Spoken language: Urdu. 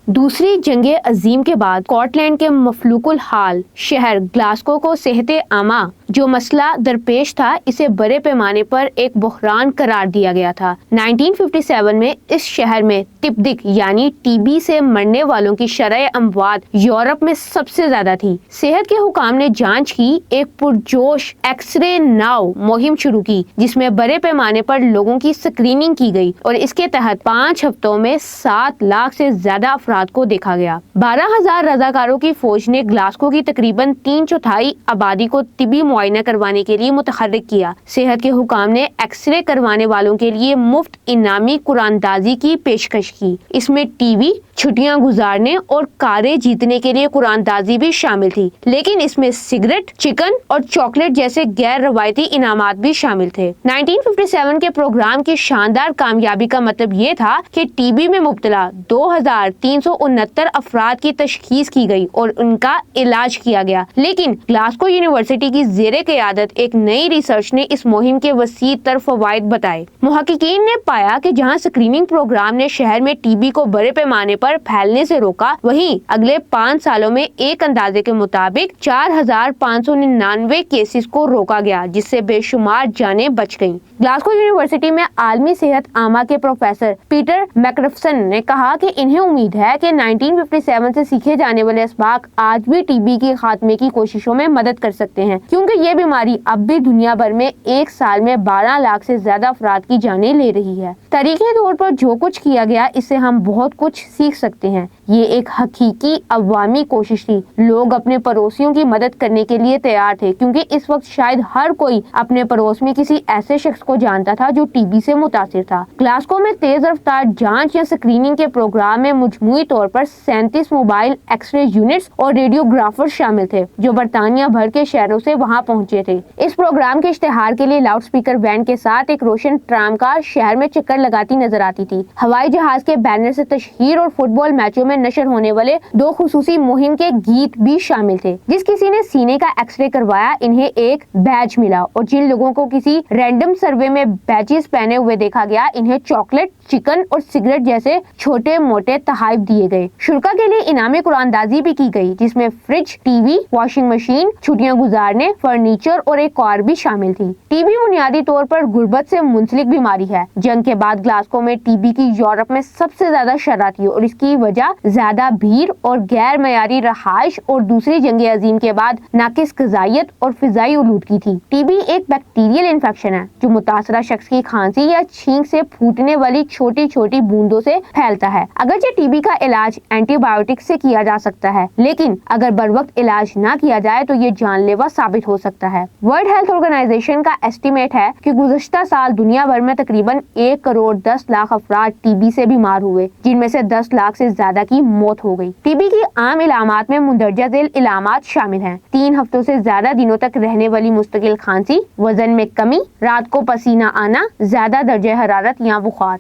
دوسری جنگ عظیم کے بعد اسکاٹ لینڈ کے مفلوق الحال شہر گلاسگو کو صحت عامہ جو مسئلہ درپیش تھا اسے بڑے پیمانے پر ایک بحران قرار دیا گیا تھا۔ 1957 میں اس شہر میں تپدق یعنی ٹی بی سے مرنے والوں کی شرح اموات یورپ میں سب سے زیادہ تھی۔ صحت کے حکام نے جانچ کی ایک پرجوش ایکس رے ناؤ مہم شروع کی جس میں بڑے پیمانے پر لوگوں کی اسکریننگ کی گئی اور اس کے تحت 5 ہفتوں میں 7 لاکھ سے زیادہ افراد کو دیکھا گیا۔ 12,000 رضاکاروں کی فوج نے گلاسگو کی تقریباً 3/4 آبادی کو طبی معائنہ کروانے کے لیے متحرک کیا۔ صحت کے حکام نے ایکس رے کروانے والوں کے لیے مفت انعامی قرآندازی کی پیشکش کی۔ اس میں ٹی وی، چھٹیاں گزارنے اور کاریں جیتنے کے لیے قرآندازی بھی شامل تھی، لیکن اس میں سگریٹ، چکن اور چاکلیٹ جیسے غیر روایتی انعامات بھی شامل تھے۔ 1957 کے پروگرام کی شاندار کامیابی کا مطلب یہ تھا کہ ٹی بی میں مبتلا 2,369 افراد کی تشخیص کی گئی اور ان کا علاج کیا گیا، لیکن گلاسگو یونیورسٹی کی زیر قیادت ایک نئی ریسرچ نے اس مہم کے وسیع تر فوائد بتائے۔ محققین نے پایا کہ جہاں اسکریننگ پروگرام نے شہر میں ٹی بی کو بڑے پیمانے پر پھیلنے سے روکا، وہیں اگلے 5 سالوں میں ایک اندازے کے مطابق 4,599 کیسز کو روکا گیا، جس سے بے شمار جانیں بچ گئیں۔ گلاسگو یونیورسٹی میں عالمی صحت عامہ کے پروفیسر پیٹر میکفرسن نے کہا کہ انہیں امید ہے کہ 1957 سے سیکھے جانے والے اسباق آج بھی ٹی بی کے خاتمے کی کوششوں میں مدد کر سکتے ہیں، کیونکہ یہ بیماری اب بھی دنیا بھر میں ایک سال میں 12 لاکھ سے زیادہ افراد کی جانیں لے رہی ہے۔ تاریخی طور پر جو کچھ کیا گیا اس سے ہم بہت کچھ سیکھ سکتے ہیں۔ یہ ایک حقیقی عوامی کوشش تھی۔ لوگ اپنے پڑوسیوں کی مدد کرنے کے لیے تیار تھے، کیونکہ اس وقت شاید ہر کوئی اپنے پڑوس میں کسی ایسے شخص کو جانتا تھا جو ٹی بی سے متاثر تھا۔ گلاسگو میں تیز رفتار جانچ یا اسکریننگ کے پروگرام میں مجموعی طور پر 37 موبائل ایکس رے یونٹس اور ریڈیوگرافر شامل تھے جو برطانیہ بھر کے شہروں سے وہاں پہنچے تھے۔ اس پروگرام کے اشتہار کے لیے لاؤڈ اسپیکر وین کے ساتھ ایک روشن ٹرام کار شہر میں چکر لگاتی نظر آتی تھی۔ ہوائی جہاز کے بینر سے تشہیر اور فٹ بال میچوں میں نشر ہونے والے 2 خصوصی مہم کے گیت بھی شامل تھے۔ جس کسی نے سینے کا ایکس رے کروایا انہیں ایک بیج ملا، اور جن لوگوں کو کسی رینڈم سروے میں بیجز پہنے ہوئے دیکھا گیا انہیں چاکلیٹ، چکن اور سگریٹ جیسے چھوٹے موٹے تحائف دیے گئے۔ شرکا کے لیے انعامی قرآندازی بھی کی گئی جس میں fridge, T V, washing machine, چھٹیاں گزارنے، فرنیچر اور ایک کار بھی شامل تھی۔ ٹی بی بنیادی طور پر غربت سے منسلک بیماری ہے۔ جنگ کے بعد گلاسگو میں ٹی بی کی یورپ میں سب سے زیادہ شرح تھی، اور اس کی وجہ زیادہ بھیڑ اور غیر معیاری رہائش اور دوسری جنگ عظیم کے بعد ناقص غذائیت اور فضائی آلودگی تھی۔ ٹی بی ایک بیکٹیریل انفیکشن ہے جو متاثرہ شخص کی کھانسی یا چھینک سے پھوٹنے والی چھوٹی چھوٹی بوندوں سے پھیلتا ہے۔ اگرچہ ٹی بی کا علاج اینٹی بایوٹک سے کیا جا سکتا ہے، لیکن اگر بروقت علاج نہ کیا جائے تو یہ جان لیوا ثابت ہو سکتا ہے۔ ورلڈ ہیلتھ آرگنائزیشن کا ایسٹیمیٹ ہے کہ گزشتہ سال دنیا بھر میں تقریباً 1,10,00,000 افراد ٹی بی سے بیمار ہوئے، جن میں سے 10 لاکھ سے زیادہ کی موت ہو گئی۔ ٹی بی کی عام علامات میں مندرجہ ذیل علامات شامل ہیں: 3 ہفتوں سے زیادہ دنوں تک رہنے والی مستقل کھانسی، وزن میں کمی، رات کو پسینہ آنا، زیادہ درجہ حرارت یا بخار۔